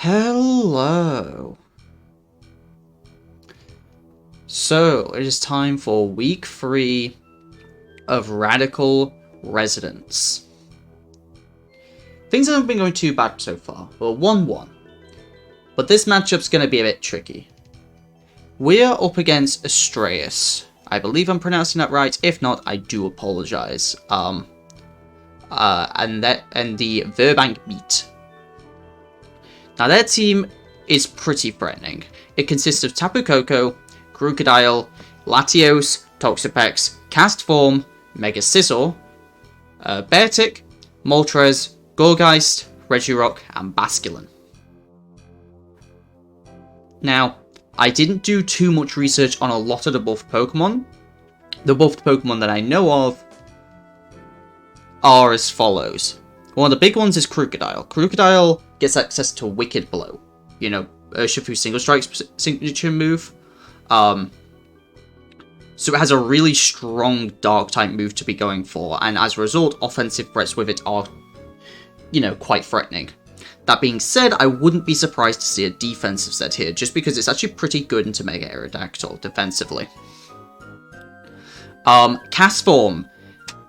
Hello. So, it is time for week 3 of Radical Residence. Things haven't been going too bad so far. Well, 1-1. But this matchup's going to be a bit tricky. We're up against Astraeus. I believe I'm pronouncing that right. If not, I do apologize. And the Verbank Meat. Now, their team is pretty threatening. It consists of Tapu Koko, Crocodile, Latios, Toxapex, Castform, Mega Scizor, Beartic, Moltres, Gourgeist, Regirock, and Basculin. Now, I didn't do too much research on a lot of the buffed Pokemon. The buffed Pokemon that I know of are as follows. One of the big ones is Crocodile. Crocodile gets access to Wicked Blow. You know, Urshifu's Single Strike's signature move. So it has a really strong Dark-type move to be going for, and as a result, offensive threats with it are, you know, quite threatening. That being said, I wouldn't be surprised to see a defensive set here, just because it's actually pretty good into Mega Aerodactyl defensively. Castform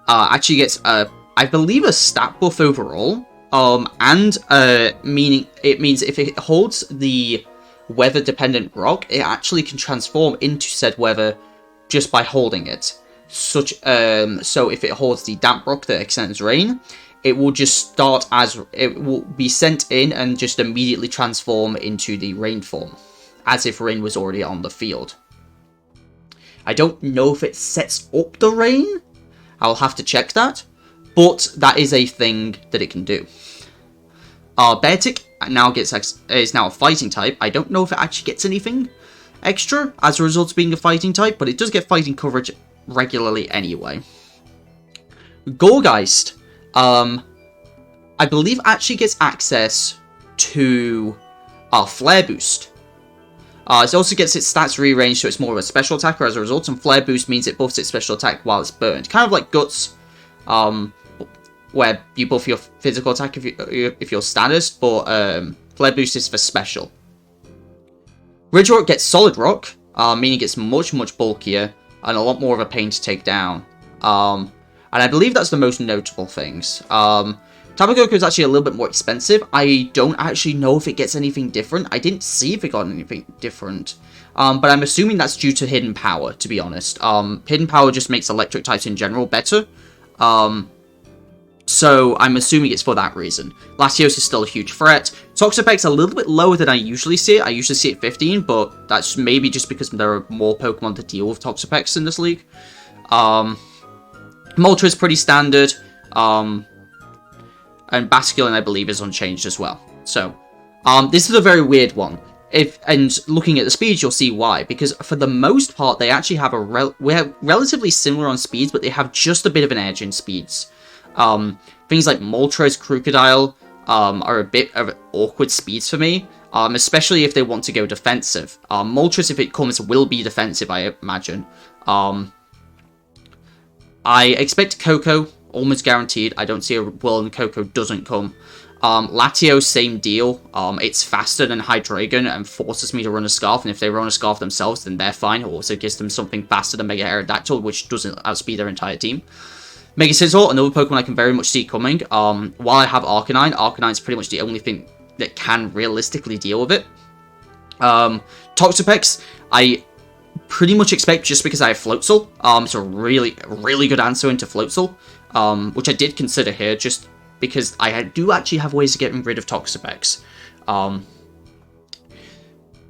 actually gets, I believe, a stat buff overall, meaning it means if it holds the weather-dependent rock, it actually can transform into said weather just by holding it. So if it holds the damp rock that extends rain, it will just start as it will be sent in and just immediately transform into the rain form, as if rain was already on the field. I don't know if it sets up the rain. I'll have to check that, but that is a thing that it can do. Beartic now is now a fighting type. I don't know if it actually gets anything extra as a result of being a fighting type, but it does get fighting coverage regularly anyway. Gourgeist, I believe actually gets access to Flare Boost. It also gets its stats rearranged, so it's more of a special attacker as a result, and Flare Boost means it buffs its special attack while it's burned. Kind of like Guts, where you buff your physical attack if you're status, but Flare Boost is for special. Regirock gets Solid Rock, meaning it's much bulkier and a lot more of a pain to take down. And I believe that's the most notable things. Tapu Koko is actually a little bit more expensive. I don't actually know if it gets anything different. I didn't see if it got anything different. But I'm assuming that's due to Hidden Power, to be honest. Hidden Power just makes electric types in general better. So I'm assuming it's for that reason. Latios is still a huge threat. Toxapex's a little bit lower than I usually see it. I usually see it 15, but that's maybe just because there are more Pokemon to deal with Toxapex in this league. Moltres is pretty standard. And Basculin, I believe, is unchanged as well. So, this is a very weird one. And looking at the speeds, you'll see why. Because for the most part, they actually have we're relatively similar on speeds, but they have just a bit of an edge in speeds. Things like Moltres, Crocodile are a bit of awkward speeds for me, especially if they want to go defensive. Moltres, if it comes, will be defensive, I imagine. I expect Koko, almost guaranteed. I don't see a world Koko doesn't come. Latios, same deal. It's faster than Hydreigon and forces me to run a Scarf, and if they run a Scarf themselves, then they're fine. It also gives them something faster than Mega Aerodactyl, which doesn't outspeed their entire team. Mega Scizor, another Pokemon I can very much see coming. While I have Arcanine's pretty much the only thing that can realistically deal with it. Toxapex, I pretty much expect just because I have Floatzel. It's a really good answer into Floatzel, which I did consider here, just because I do actually have ways of getting rid of Toxapex.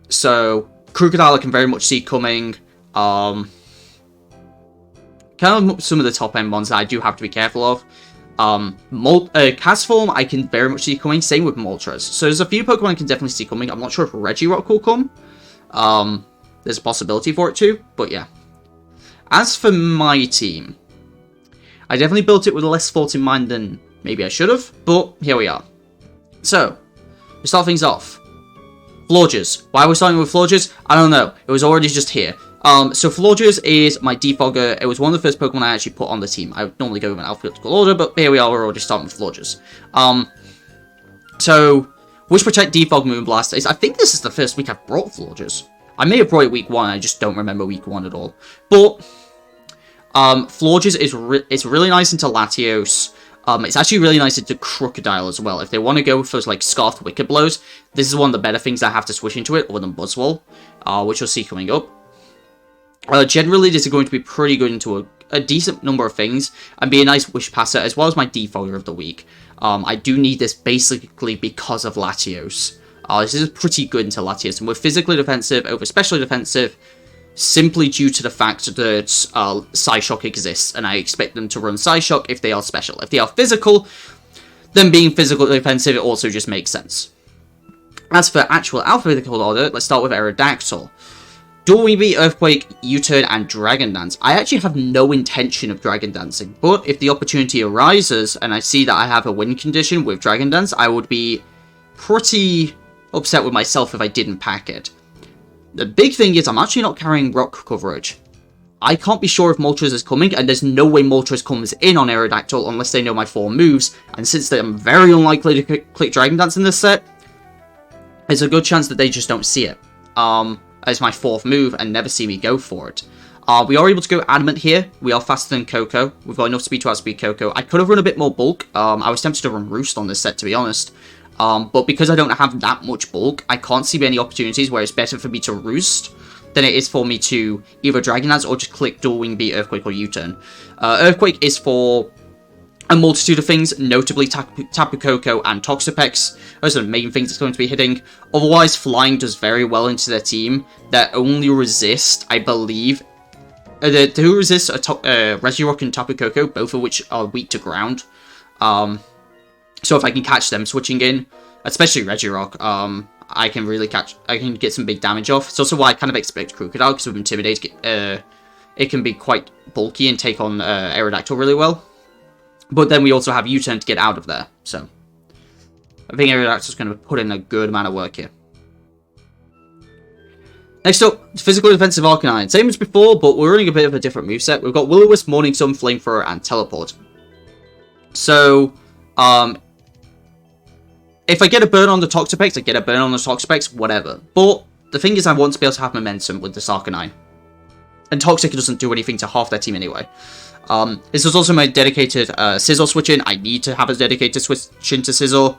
So, Crocodile I can very much see coming. Kind of some of the top-end ones that I do have to be careful of. Castform, I can very much see coming. Same with Moltres. So there's a few Pokemon I can definitely see coming. I'm not sure if Regirock will come. There's a possibility for it too, but yeah. As for my team, I definitely built it with less thought in mind than maybe I should have, but here we are. So, we start things off. Florges. Why are we starting with Florges? I don't know. It was already just here. So Florges is my defogger. It was one of the first Pokemon I actually put on the team. I would normally go in alphabetical order, but here we are, we're already starting with Florges. So Wish Protect, Defog, Moonblast. I think this is the first week I've brought Florges. I may have brought it week 1, I just don't remember week 1 at all. But, Florges is really nice into Latios. It's actually really nice into Crocodile as well. If they want to go for, like, Scarfed Wicked Blows, this is one of the better things I have to switch into it, other than Buzzwole, which you'll see coming up. Generally, this is going to be pretty good into a decent number of things, and be a nice Wish Passer, as well as my Defogger of the week. I do need this basically because of Latios. This is pretty good into Latios, and we're physically defensive over specially defensive, simply due to the fact that Psyshock exists, and I expect them to run Psyshock if they are special. If they are physical, then being physical defensive, it also just makes sense. As for actual alphabetical order, let's start with Aerodactyl. Dual Weavy, Earthquake, U-Turn, and Dragon Dance. I actually have no intention of Dragon Dancing, but if the opportunity arises, and I see that I have a win condition with Dragon Dance, I would be pretty upset with myself if I didn't pack it. The big thing is I'm actually not carrying rock coverage. I can't be sure if Moltres is coming, and there's no way Moltres comes in on Aerodactyl unless they know my 4 moves, and since I'm very unlikely to click Dragon Dance in this set, there's a good chance that they just don't see it as my 4th move and never see me go for it. We are able to go Adamant here. We are faster than Coco. We've got enough speed to outspeed Coco. I could have run a bit more bulk. I was tempted to run Roost on this set, to be honest. But because I don't have that much bulk, I can't see many opportunities where it's better for me to Roost than it is for me to either Dragon Dance or just click Dual Wing Beat, Earthquake, or U-Turn. Earthquake is for a multitude of things, notably Tapu Koko and Toxapex. Those are the main things it's going to be hitting. Otherwise, Flying does very well into their team that only resist, I believe, they do resist Regirock and Tapu Koko, both of which are weak to ground. So if I can catch them switching in, especially Regirock, I can get some big damage off. It's also why I kind of expect Crocodile, because with Intimidate, it can be quite bulky and take on Aerodactyl really well. But then we also have U-Turn to get out of there, so I think Aerodactyl's going to put in a good amount of work here. Next up, Physical Defensive Arcanine. Same as before, but we're running a bit of a different moveset. We've got Will-O-Wisp, Morning Sun, Flamethrower, and Teleport. So, if I get a burn on the Toxapex, I get a burn on the Toxapex, whatever. But the thing is, I want to be able to have momentum with this Arcanine. And Toxic doesn't do anything to half their team anyway. This is also my dedicated Scizor switch in. I need to have a dedicated switch into Scizor.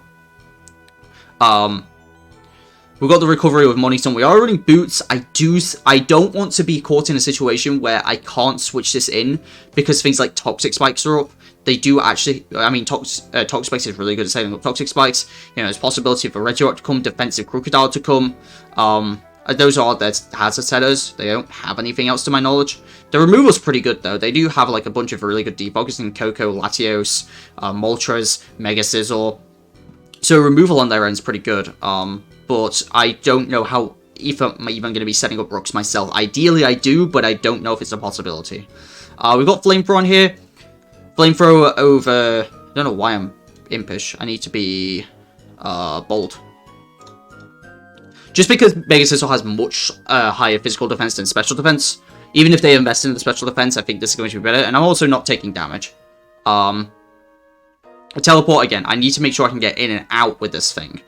We've got the recovery with Morning Sun. We are running Boots. I don't want to be caught in a situation where I can't switch this in because things like Toxic Spikes are up. They do actually, I mean, Toxic Spikes is really good at setting up Toxic Spikes. You know, there's possibility for Regirock to come, Defensive Crocodile to come. Those are their hazard setters. They don't have anything else to my knowledge. The removal's pretty good, though. They do have, like, a bunch of really good debuggers in Coco, Latios, Moltres, Mega Scizor. So removal on their end is pretty good. But I don't know how if I'm even going to be setting up Rooks myself. Ideally, I do, but I don't know if it's a possibility. We've got Flamethrower on here. Flamethrower over... I don't know why I'm impish. I need to be bold. Just because Mega Scizor has much higher physical defense than special defense. Even if they invest in the special defense, I think this is going to be better. And I'm also not taking damage. A teleport, again, I need to make sure I can get in and out with this thing.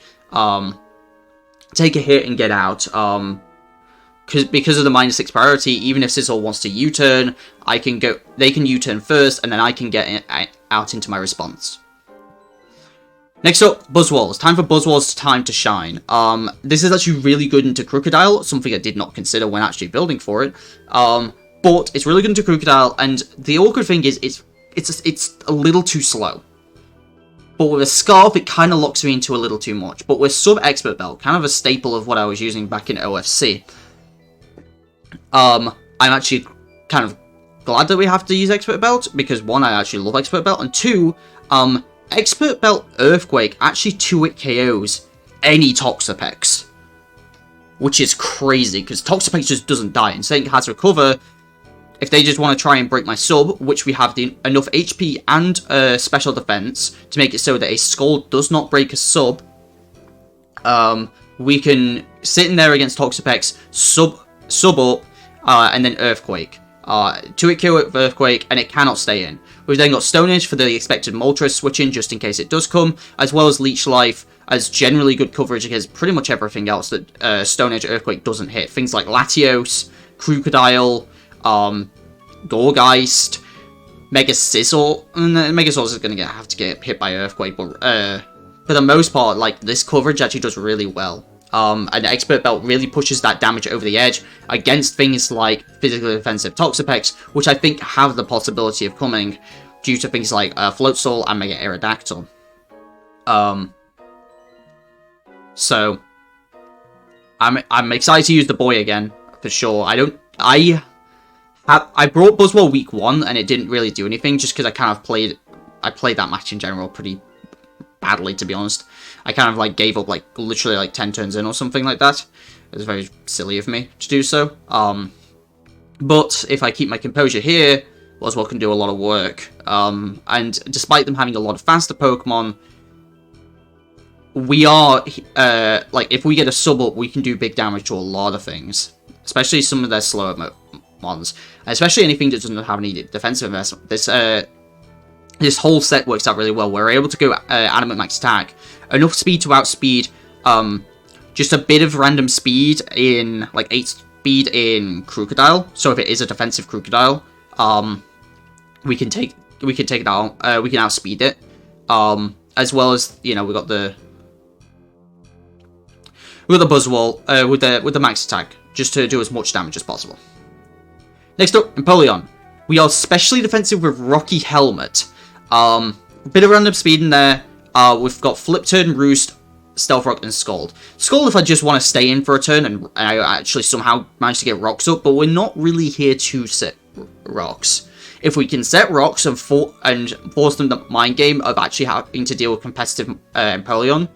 Take a hit and get out. Because of the -6 priority, even if Scizor wants to U-turn, they can U-turn first, and then I can get out into my response. Next up, Buzzwole. It's time for Buzzwole's time to shine. This is actually really good into Crocodile, something I did not consider when actually building for it. But it's really good into Crocodile, and the awkward thing is it's a little too slow. But with a Scarf, it kind of locks me into a little too much. But with Sub-Expert Belt, kind of a staple of what I was using back in OFC, I'm actually kind of glad that we have to use Expert Belt, because one, I actually love Expert Belt, and two, Expert Belt Earthquake actually 2-hit KOs any Toxapex. Which is crazy, because Toxapex just doesn't die, and saying it has Recover, if they just want to try and break my sub, which we have enough HP and special defense to make it so that a Scald does not break a sub, we can sit in there against Toxapex, sub up, and then Earthquake. 2-hit KO with Earthquake, and it cannot stay in. We've then got Stone Edge for the expected Moltres switch in, just in case it does come, as well as Leech Life, has generally good coverage against pretty much everything else that Stone Edge Earthquake doesn't hit. Things like Latios, Crocodile, Gorgeist, Mega Scizor. Mega Scizor is going to have to get hit by Earthquake, but for the most part, like, this coverage actually does really well. And Expert Belt really pushes that damage over the edge against things like physically defensive Toxapex, which I think have the possibility of coming due to things like Floatzel and Mega Aerodactyl. So I'm excited to use the boy again for sure. I brought Buzzwole week 1 and it didn't really do anything just because I played that match in general pretty badly, to be honest. I kind of like gave up like literally like 10 turns in or something like that. It was very silly of me to do so. But if I keep my composure here, Buzzwole can do a lot of work. And despite them having a lot of faster Pokemon, we are like, if we get a sub up, we can do big damage to a lot of things, especially some of their slower mons, especially anything that doesn't have any defensive investment. This whole set works out really well. We're able to go Adamant Max Attack, enough speed to outspeed, just a bit of random speed in, like 8 speed in Crocodile. So if it is a defensive Crocodile, we can take it out. We can outspeed it, as well as, you know, we got the Buzzwole with the Max Attack, just to do as much damage as possible. Next up, Empoleon. We are specially defensive with Rocky Helmet. A bit of random speed in there. We've got Flip Turn, Roost, Stealth Rock, and Scald. Scald if I just want to stay in for a turn and I actually somehow manage to get rocks up, but we're not really here to set rocks. If we can set rocks and force them the mind game of actually having to deal with competitive Empoleon,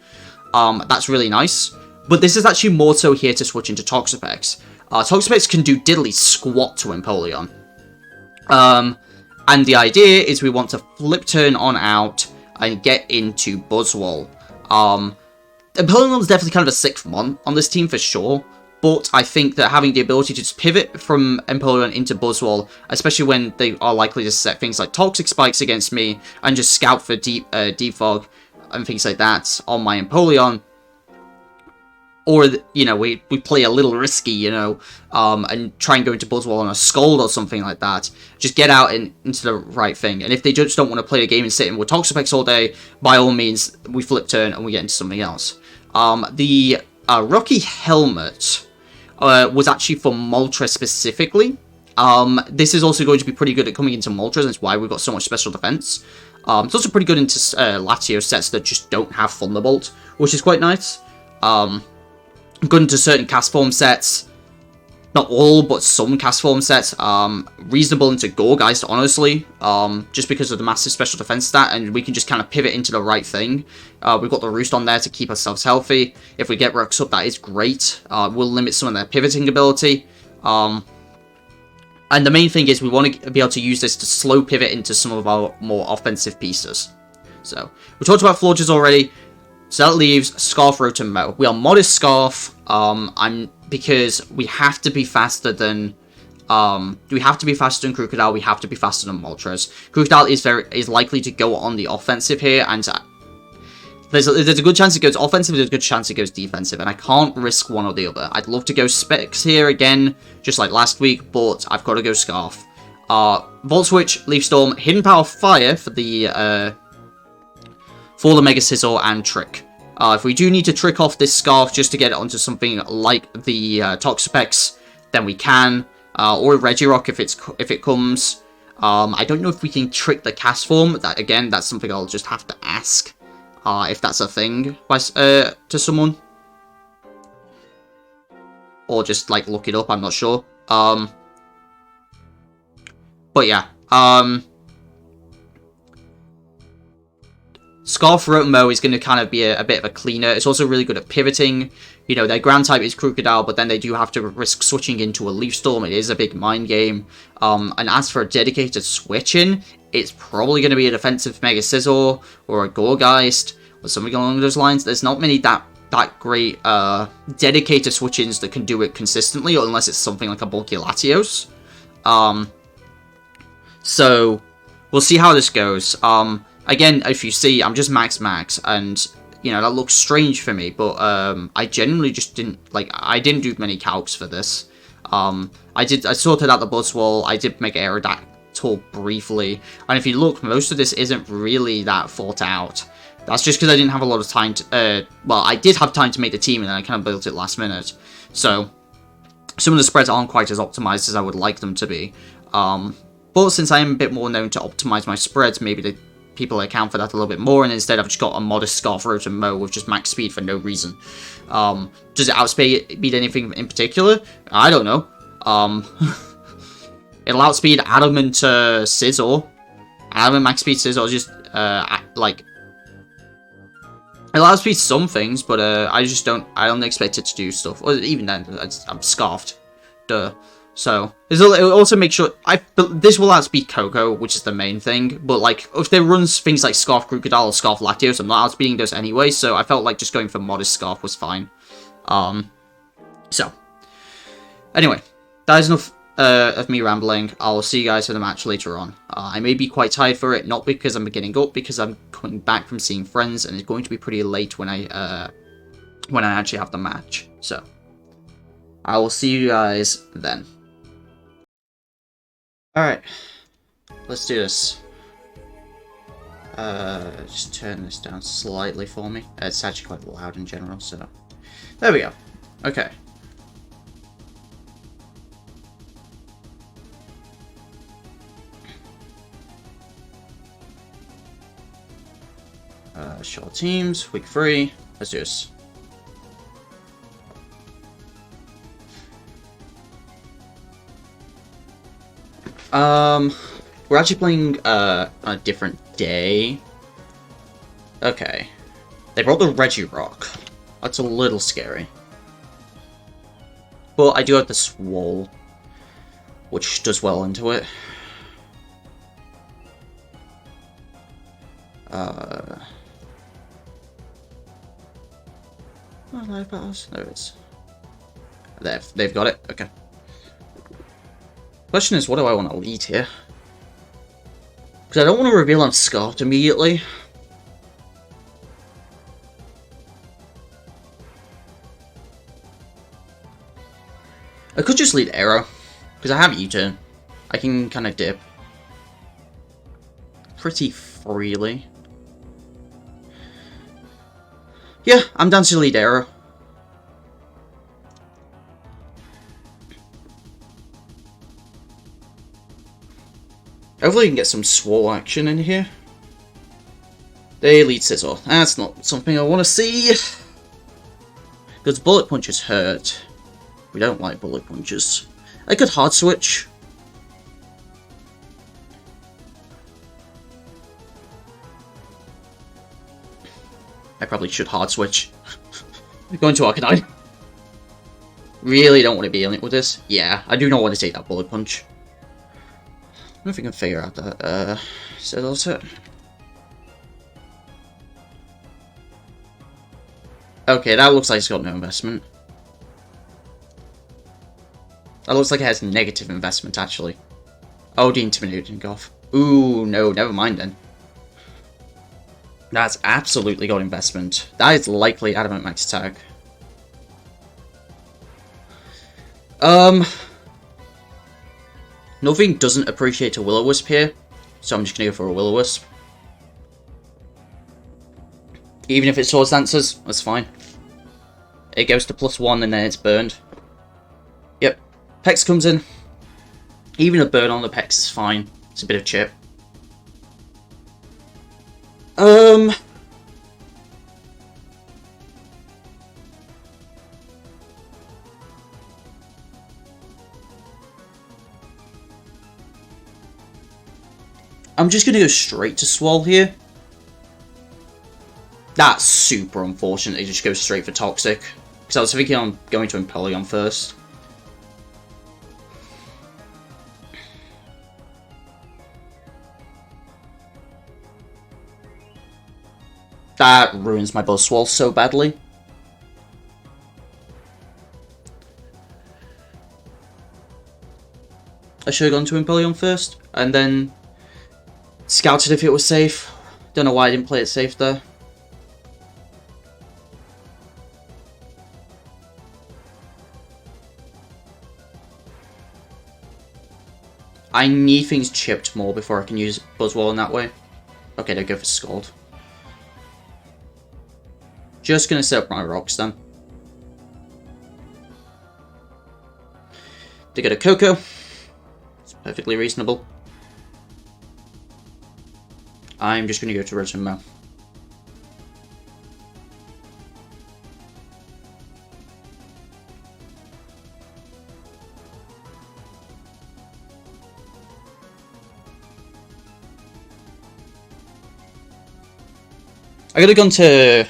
that's really nice. But this is actually more so here to switch into Toxapex. Toxapex can do diddly squat to Empoleon. And the idea is we want to Flip Turn on out and get into Buzzwole. Empoleon's definitely kind of a 6th mon on this team for sure, but I think that having the ability to just pivot from Empoleon into Buzzwole, especially when they are likely to set things like Toxic Spikes against me, and just scout for Deep Fog and things like that on my Empoleon, or, you know, we play a little risky, you know, and try and go into Buzzwole on a Scald or something like that. Just get out into the right thing. And if they just don't want to play the game and sit in with Toxapex all day, by all means, we Flip Turn and we get into something else. The Rocky Helmet was actually for Moltres specifically. This is also going to be pretty good at coming into Moltres, and that's why we've got so much special defense. It's also pretty good into Latios sets that just don't have Thunderbolt, which is quite nice. Good into certain cast form sets. Not all, but some cast form sets. Reasonable into Gorgeist, honestly. Just because of the massive special defense stat, and we can just kind of pivot into the right thing. We've got the Roost on there to keep ourselves healthy. If we get Rocks up, that is great. We'll limit some of their pivoting ability. And the main thing is we want to be able to use this to slow pivot into some of our more offensive pieces. So, we talked about Florges already. So that leaves Scarf, Rotom, and Mow. We are Modest Scarf, because we have to be faster than Crocodile, we have to be faster than Moltres. Crocodile is likely to go on the offensive here, and there's a good chance it goes offensive, there's a good chance it goes defensive, and I can't risk one or the other. I'd love to go Specs here again, just like last week, but I've got to go Scarf. Volt Switch, Leaf Storm, Hidden Power Fire for the Mega Scizor and Trick. If we do need to trick off this Scarf just to get it onto something like the Toxapex, then we can. Or Regirock if it comes. I don't know if we can trick the cast form. That's something I'll just have to ask. If that's a thing to someone. Or just, like, look it up, I'm not sure. But yeah. Scarf, Rotom, Mow is going to kind of be a bit of a cleaner. It's also really good at pivoting. You know, their ground type is Crocodile, but then they do have to risk switching into a Leaf Storm. It is a big mind game. And as for a dedicated switch-in, it's probably going to be a defensive Mega Scizor or a Gorgeist or something along those lines. There's not many that great dedicated switch-ins that can do it consistently, unless it's something like a bulky Latios. So, we'll see how this goes. Again, if you see, I'm just max, and you know, that looks strange for me, but I genuinely just didn't, like, I didn't do many calcs for this. I sorted out the Buzzwole, I did make Aerodactyl briefly, and if you look, most of this isn't really that thought out. That's just because I didn't have a lot of time to, well, I did have time to make the team, and then I kind of built it last minute. So, some of the spreads aren't quite as optimized as I would like them to be. But since I am a bit more known to optimize my spreads, maybe the people account for that a little bit more, and instead I've just got a modest Scarf Road and Mow with just max speed for no reason. Does it outspeed anything in particular? I don't know. It'll outspeed Adam into Scizor. Adam and max speed Scizor just, like... It'll outspeed some things, but I don't expect it to do stuff. Or even then, I'm scarfed. Duh. So, it'll also make sure, this will outspeed Coco, which is the main thing, but like, if there runs things like Scarf Crocodile or Scarf Latios, I'm not outspeeding those anyway, so I felt like just going for modest Scarf was fine. So, anyway, that is enough of me rambling. I'll see you guys for the match later on. I may be quite tired for it, not because I'm getting up, because I'm coming back from seeing friends, and it's going to be pretty late when I actually have the match. So, I will see you guys then. Alright, let's do this. Just turn this down slightly for me. It's actually quite loud in general, so... There we go. Okay. Short teams, week 3. Let's do this. We're actually playing, on a different day. Okay. They brought the Regirock. That's a little scary. But I do have the Swole, which does well into it. Oh, live battles. There it is. They've got it. Okay. Question is, what do I want to lead here? Because I don't want to reveal I'm scarfed immediately. I could just lead Arrow, because I have U-turn. I can kind of dip pretty freely. Yeah, I'm down to lead Arrow. Hopefully we can get some Swole action in here. They lead Scizor. That's not something I want to see. Because Bullet Punches hurt. We don't like Bullet Punches. I could hard switch. I probably should hard switch. Going to Arcanine. Really don't want to be in it with this. Yeah, I do not want to take that Bullet Punch. I don't know if we can figure out that Scizor's hit. Okay, that looks like it's got no investment. That looks like it has negative investment, actually. Oh, the Intimidating Golf. Ooh, no, never mind then. That's absolutely got investment. That is likely Adamant Max Attack. Nothing doesn't appreciate a Will-O-Wisp here, so I'm just gonna go for a Will-O-Wisp. Even if it's Swords Dancers, that's fine. It goes to +1 and then it's burned. Yep. Pex comes in. Even a burn on the Pex is fine. It's a bit of chip. I'm just gonna go straight to Swole here. That's super unfortunate. They just go straight for Toxic. Because I was thinking on going to Empoleon first. That ruins my Buzzwole so badly. I should have gone to Empoleon first, and then scouted if it was safe. Don't know why I didn't play it safe there. I need things chipped more before I can use Buzzwole in that way. Okay, they go for Scald. Just gonna set up my rocks then. They get a Coco. It's perfectly reasonable. I'm just gonna go to Rotom. I could have gone to...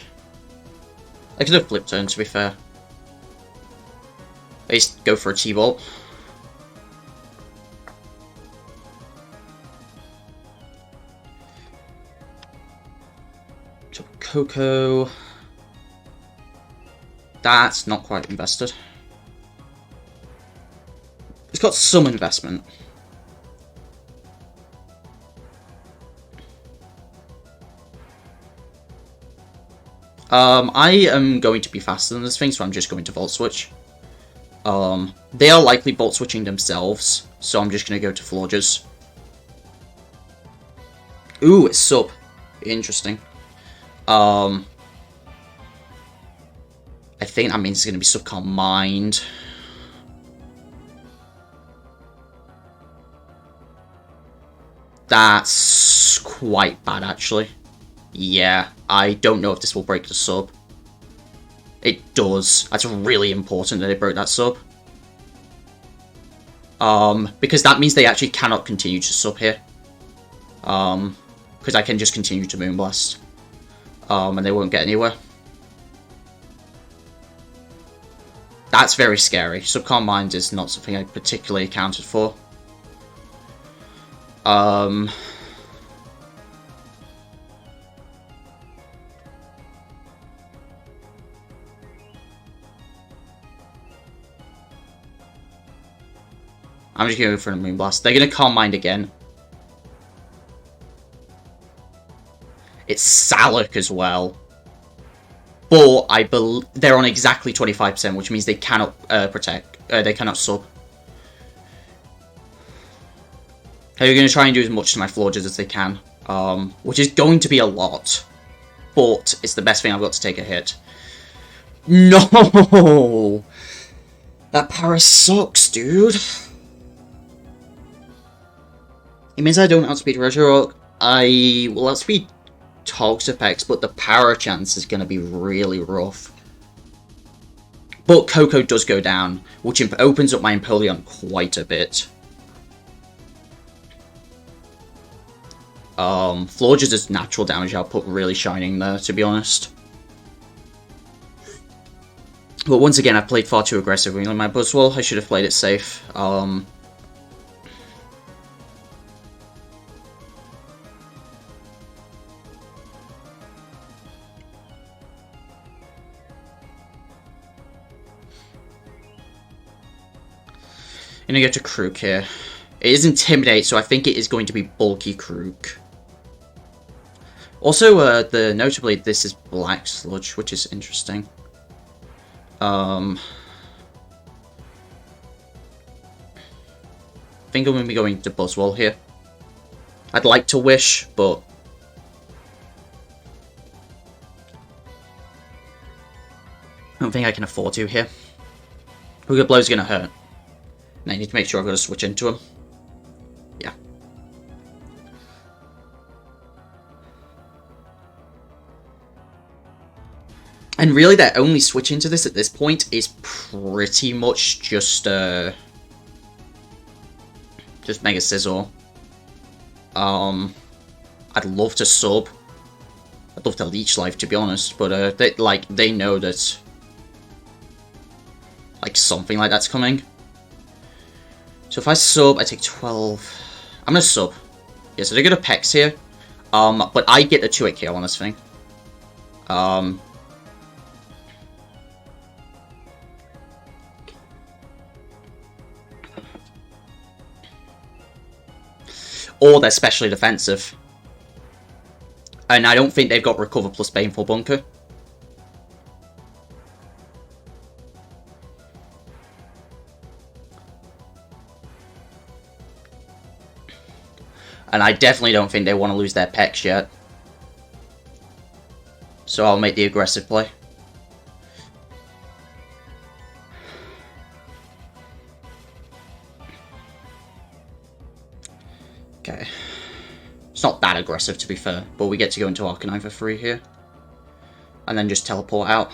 I could have flipped turn, to be fair. I used to go for a T-Bolt. So, Coco... That's not quite invested. It's got some investment. I am going to be faster than this thing, so I'm just going to Volt Switch. They are likely Volt Switching themselves, so I'm just going to go to Florges. Ooh, it's sub. Interesting. I think that means it's going to be Subcon Mind. That's quite bad, actually. Yeah, I don't know if this will break the sub. It does. That's really important that it broke that sub. Because that means they actually cannot continue to sub here. Because I can just continue to Moonblast. And they won't get anywhere. That's very scary. Subcon Mind is not something I particularly accounted for. I'm just going for a Moonblast. They're going to Calm Mind again. It's Salak as well. But I believe they're on exactly 25%, which means they cannot protect. They cannot sub. They're going to try and do as much to my Florges as they can. Which is going to be a lot. But it's the best thing I've got to take a hit. No! That para sucks, dude. It means I don't outspeed Regirock. I will outspeed Toxapex, but the power chance is going to be really rough. But Coco does go down, which opens up my Empoleon quite a bit. Florges' natural damage output really shining there, to be honest. But once again, I played far too aggressively on my Buzzwole. I should have played it safe. I'm gonna go to Krook here. It is Intimidate, so I think it is going to be bulky Krook. Also, notably, this is Black Sludge, which is interesting. I think I'm going to be going to Buzzwole here. I'd like to Wish, but I don't think I can afford to here. Hooga Blow's going to hurt. And I need to make sure I've got to switch into him. Yeah. And really, their only switch into this at this point is pretty much just Mega Scizor. I'd love to sub. I'd love to Leech Life, to be honest, but they know that something like that's coming. So if I sub, I take 12. I'm gonna sub. Yeah, so they're gonna Pex here. But I get the 2-hit KO on this thing. Or they're specially defensive. And I don't think they've got Recover plus Baneful Bunker. And I definitely don't think they want to lose their pecs yet. So I'll make the aggressive play. Okay. It's not that aggressive, to be fair, but we get to go into Arcanine for free here. And then just teleport out.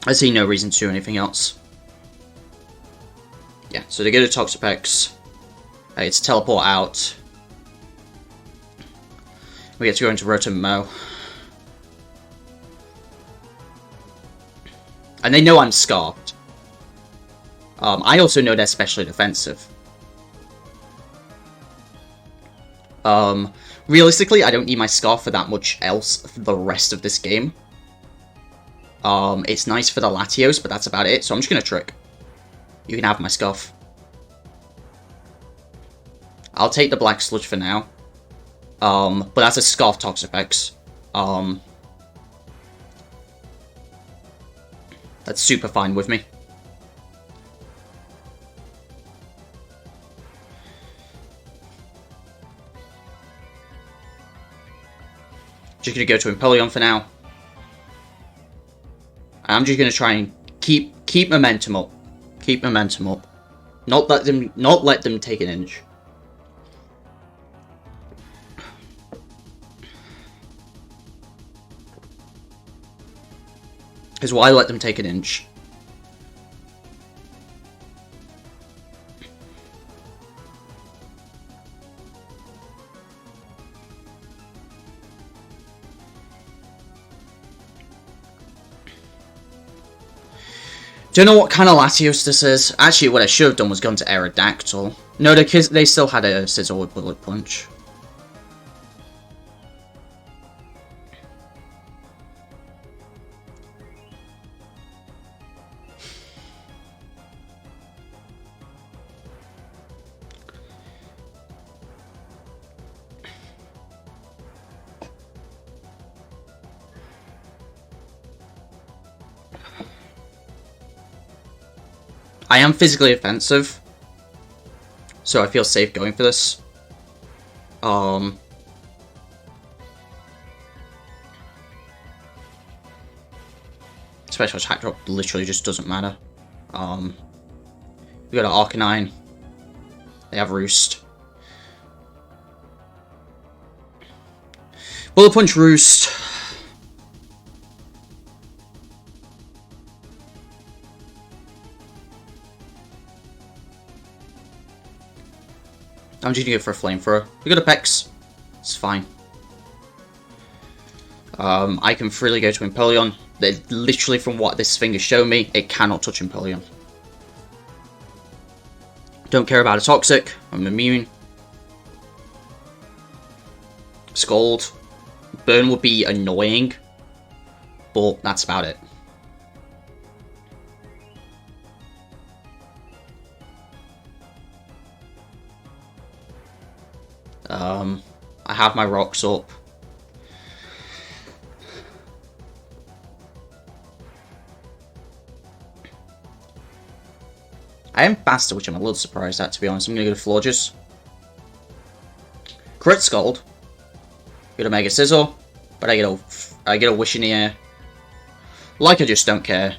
I see no reason to do anything else. Yeah, so they go to Toxapex. It's teleport out. We get to go into Rotom-Mow. And they know I'm Scarfed. I also know they're specially defensive. Realistically, I don't need my Scarf for that much else for the rest of this game. It's nice for the Latios, but that's about it, so I'm just gonna Trick. You can have my Scarf. I'll take the Black Sludge for now. But that's a Scarf Toxapex. That's super fine with me. Just gonna go to Empoleon for now. I'm just gonna try and keep momentum up. Keep momentum up. Not let them take an inch. Because why let them take an inch? Don't know what kind of Latios this is. Actually, what I should have done was gone to Aerodactyl. No, they still had a Scizor with Bullet Punch. I am physically offensive, so I feel safe going for this. Special attack drop literally just doesn't matter. We got an Arcanine. They have Roost. Bullet Punch Roost. I'm just gonna go for a Flamethrower. We got a Pex. It's fine. I can freely go to Empoleon. Literally, from what this thing has shown me, it cannot touch Empoleon. Don't care about a Toxic. I'm immune. Scald. Burn would be annoying, but that's about it. I have my rocks up. I am faster, which I'm a little surprised at, to be honest. I'm going to go to Florges. Crit Scald. Get a Mega Scizor, but I get a Wish in the air. Like I just don't care.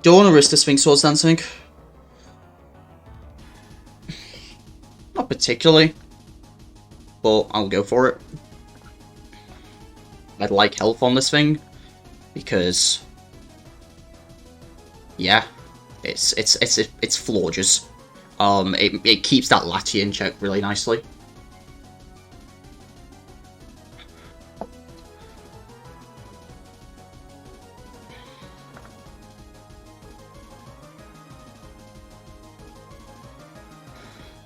Do I want to risk this thing Swords Dancing? Not particularly, but I'll go for it. I'd like health on this thing because, yeah, it's Florges. It keeps that Latios in check really nicely.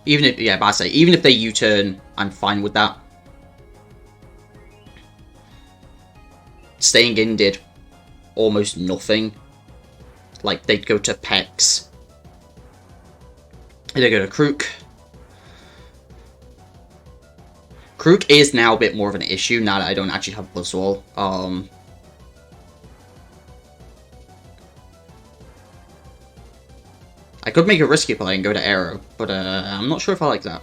Even if, yeah, but I say, even if they U-turn, I'm fine with that. Staying in did almost nothing. Like, they'd go to Pex. They'd go to Krook. Krook is now a bit more of an issue now that I don't actually have Buzzwole. I could make a risky play and go to Arrow, but I'm not sure if I like that.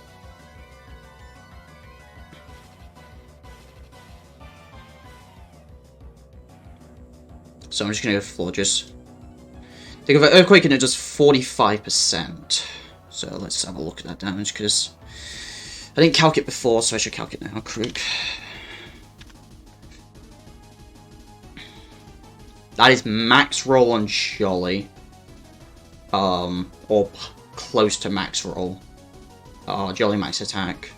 So I'm just going to go Florges. They go for Earthquake and it does 45%. So let's have a look at that damage, because I didn't calc it before, so I should calc it now. Krook. That is max roll on Jolly. Or close to max roll. Jolly max attack.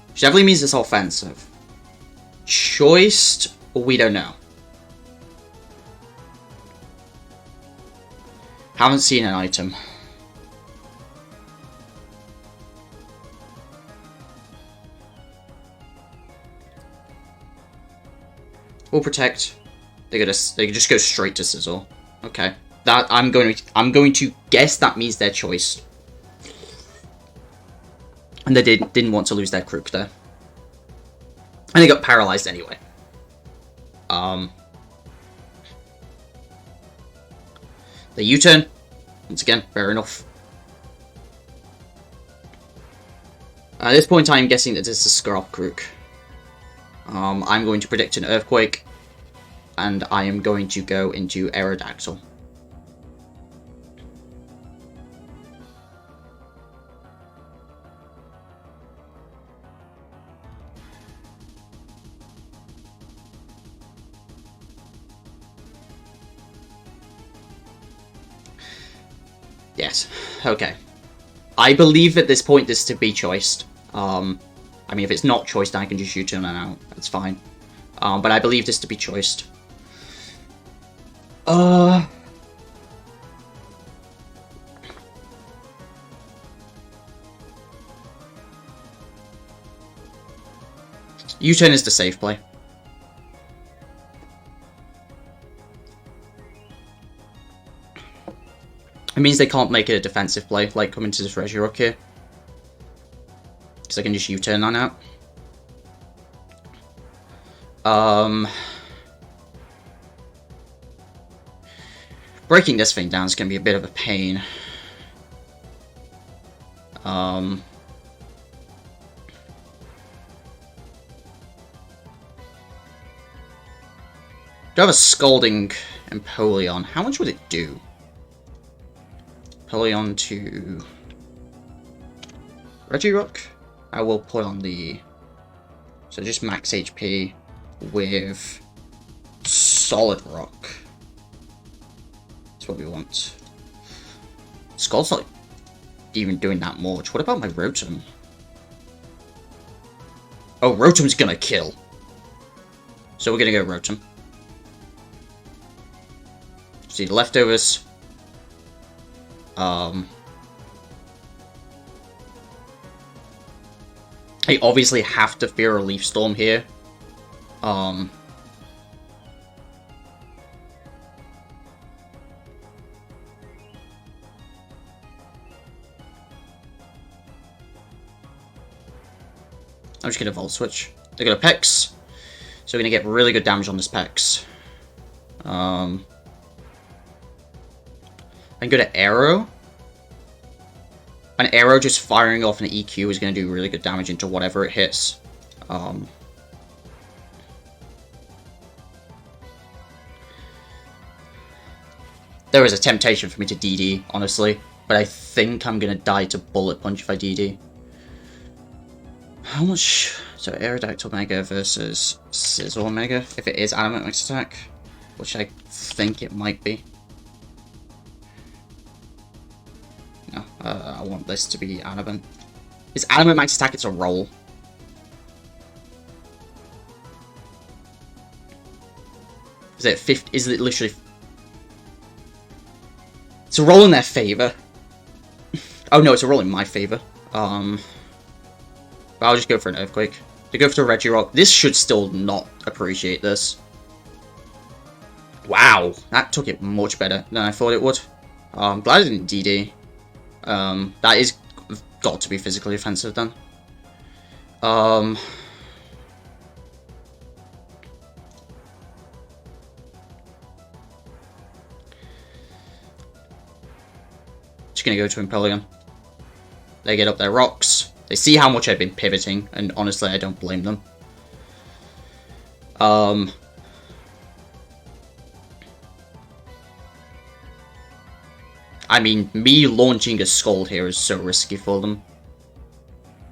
Which definitely means it's offensive. Choiced, we don't know. Haven't seen an item. Will protect. They just go straight to Sizzle. Okay. That I'm going to guess that means their choice. And they didn't want to lose their Krook there. And they got paralyzed anyway. The U-turn. Once again, fair enough. At this point, I'm guessing that this is Scarf Krook. I'm going to predict an Earthquake. And I am going to go into Aerodactyl. Yes. Okay. I believe at this point this to be choiced. I mean, if it's not choiced, then I can just U-turn it out. That's fine. But I believe this to be choiced. U-turn is the safe play. It means they can't make it a defensive play, like coming to this Regirock here. Because I can just U-turn that out. Breaking this thing down is going to be a bit of a pain. Do I have a Scalding Empoleon? How much would it do? Empoleon to Regirock. I will put on the... So just max HP with Solid Rock. That's what we want. Scald's not even doing that much. What about my Rotom? Oh, Rotom's gonna kill. So we're gonna go Rotom. See the leftovers. I obviously have to fear a Leaf Storm here. I'm just gonna Volt Switch. They're gonna Pex, so we're gonna get really good damage on this Pex. I can go to Arrow. An Arrow just firing off an EQ is going to do really good damage into whatever it hits. There is a temptation for me to DD, honestly, but I think I'm going to die to Bullet Punch if I DD. How much... So Aerodactyl Mega versus Sizzle Mega, if it is Adamant Max Attack, which I think it might be. No, I want this to be Adamant. Is Adamant Max Attack? It's a roll. Is it 50? Is it literally... It's a roll in their favor. Oh no, it's a roll in my favor. But I'll just go for an Earthquake. To go for the Regirock. This should still not appreciate this. Wow, that took it much better than I thought it would. I'm glad I didn't DD. That is got to be physically offensive then. Just gonna go to Empoleon. They get up their rocks. They see how much I've been pivoting, and honestly, I don't blame them. I mean, me launching a Scald here is so risky for them.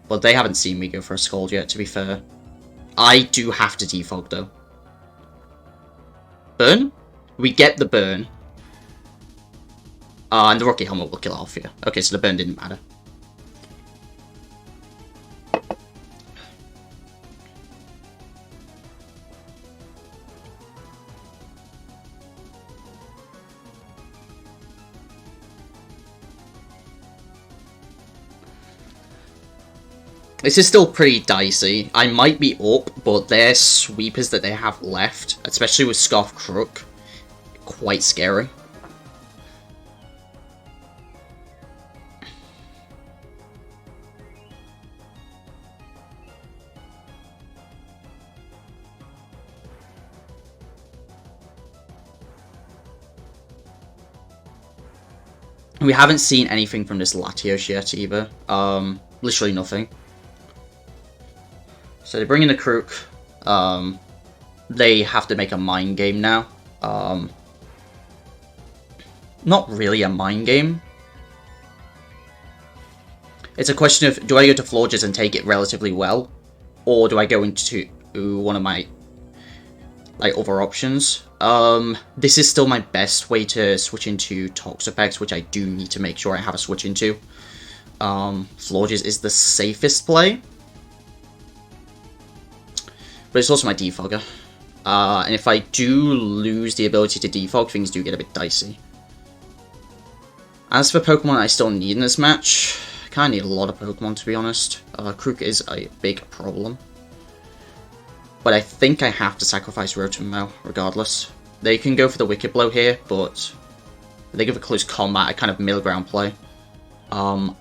But they haven't seen me go for a Scald yet, to be fair. I do have to defog, though. Burn? We get the burn. And the Rocky Helmet will kill off here. Okay, so the burn didn't matter. This is still pretty dicey. I might be up, but their sweepers that they have left, especially with Scarf Krook, quite scary. We haven't seen anything from this Latios yet either. Literally nothing. So they bring in the Krook. They have to make a mind game now. Not really a mind game. It's a question of, do I go to Florges and take it relatively well? Or do I go into one of my other options? This is still my best way to switch into Toxapex, which I do need to make sure I have a switch into. Florges is the safest play. But it's also my defogger. And if I do lose the ability to defog, things do get a bit dicey. As for Pokemon I still need in this match, I kind of need a lot of Pokemon, to be honest. Krook is a big problem. But I think I have to sacrifice Rotom regardless. They can go for the Wicked Blow here, but if they give a close combat, I kind of middle ground play. And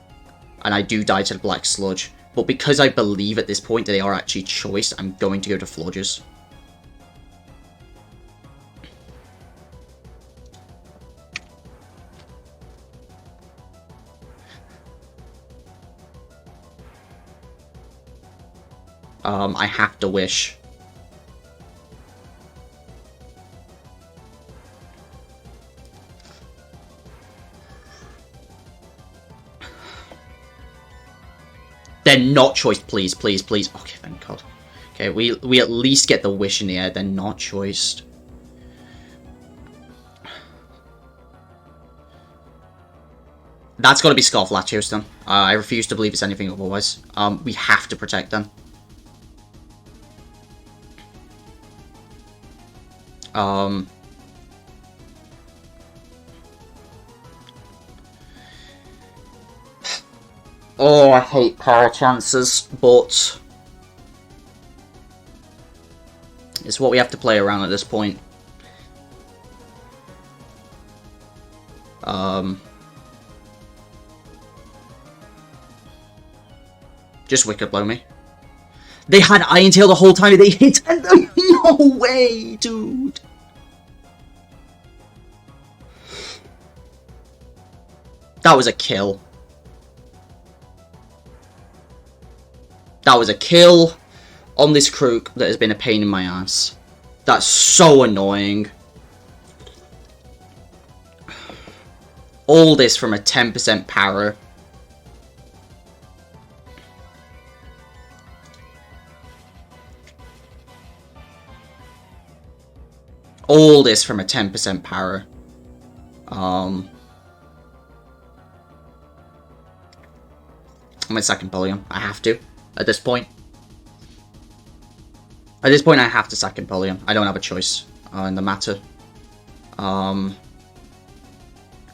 I do die to the Black Sludge. But because I believe at this point that they are actually choice, I'm going to go to Florges. I have to wish. They're not choice, please, please, please. Okay, thank God. Okay, we at least get the wish in the air. They're not choiced. That's got to be Scarf Latios then. I refuse to believe it's anything otherwise. We have to protect them. Oh, I hate power chances, but it's what we have to play around at this point. Just Wicked Blow me. They had Iron Tail the whole time they hit them. No way, dude. That was a kill. That was a kill on this Krook that has been a pain in my ass. That's so annoying. All this from a 10% power. All this from a 10% power. I'm in second Empoleon. I have to. At this point. At this point, I have to sack Empoleon. I don't have a choice in the matter.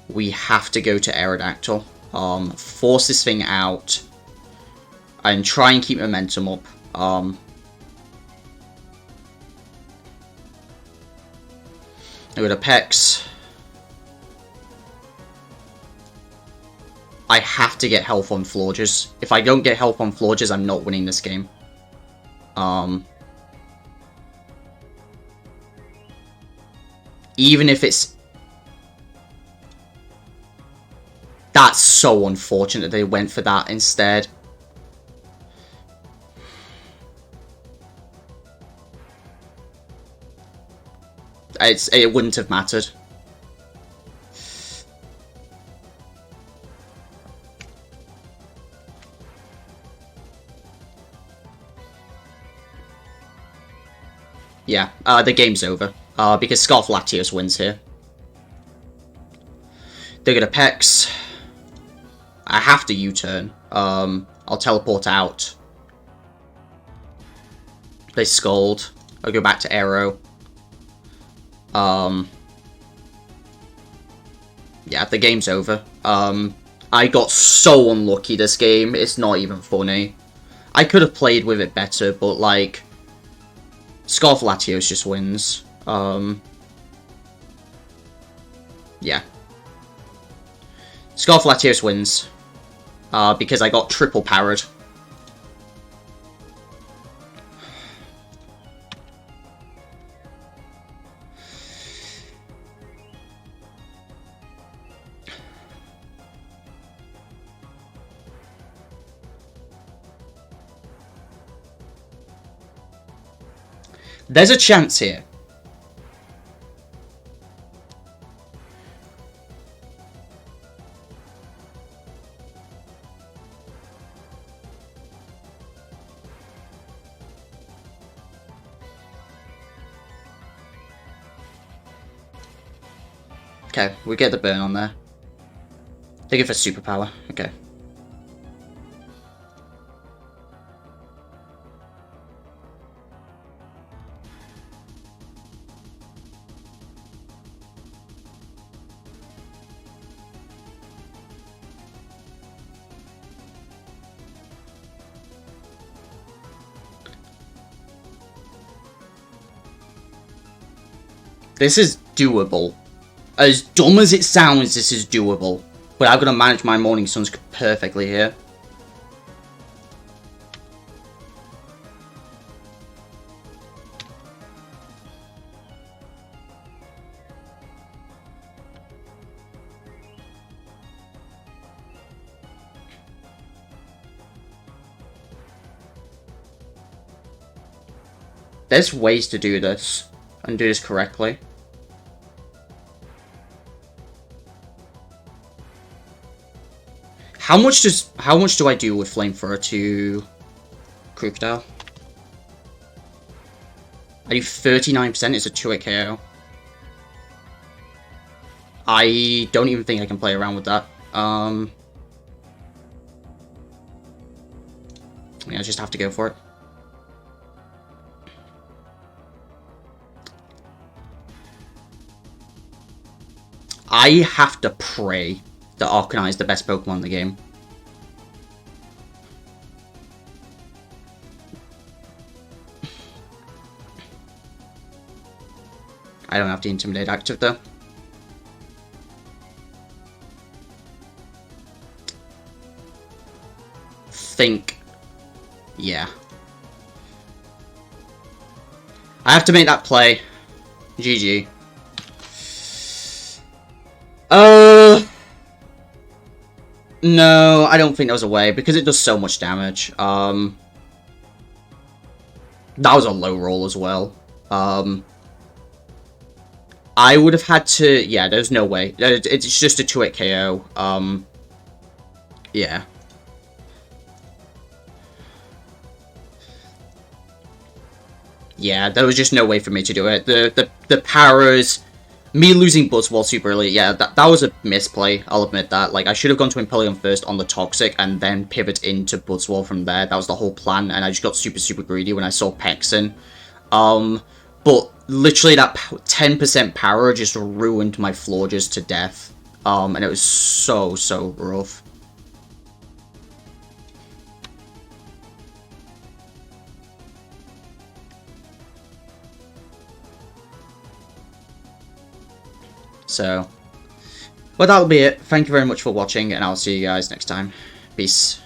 We have to go to Aerodactyl. Force this thing out. And try and keep momentum up. I go to Pex. I have to get health on Florges. If I don't get health on Florges, I'm not winning this game. Even if it's... That's so unfortunate they went for that instead. It wouldn't have mattered. Yeah, the game's over. Because Astraeus wins here. They're gonna Pex. I have to U-turn. I'll teleport out. They Scold. I'll go back to Arrow. Yeah, the game's over. I got so unlucky this game, it's not even funny. I could have played with it better, but like... Astraeus just wins. Yeah. Astraeus wins. Because I got triple powered. There's a chance here. Okay, we get the burn on there. They give us superpower. Okay. This is doable. As dumb as it sounds, this is doable. But I'm going to manage my Morning Suns perfectly here. There's ways to do this, and do this correctly. How much do I do with Flamethrower to Krook? I do 39%, it's a 2-hit KO. I don't even think I can play around with that. Yeah, I just have to go for it. I have to pray that Arcanine is the best Pokemon in the game. I don't have the Intimidate active though. Yeah. I have to make that play. GG. No, I don't think there was a way, because it does so much damage. That was a low roll as well. I would have had to... Yeah, there's no way. It's just a 2-hit KO. Yeah. Yeah, there was just no way for me to do it. The powers... Me losing Buzzwole super early, yeah, that was a misplay, I'll admit that. Like, I should have gone to Impeleon first on the Toxic, and then pivot into Buzzwole from there. That was the whole plan, and I just got super, super greedy when I saw Pexin. But literally that 10% power just ruined my Florges to death. And it was so, so rough. So, well, that'll be it. Thank you very much for watching, and I'll see you guys next time. Peace.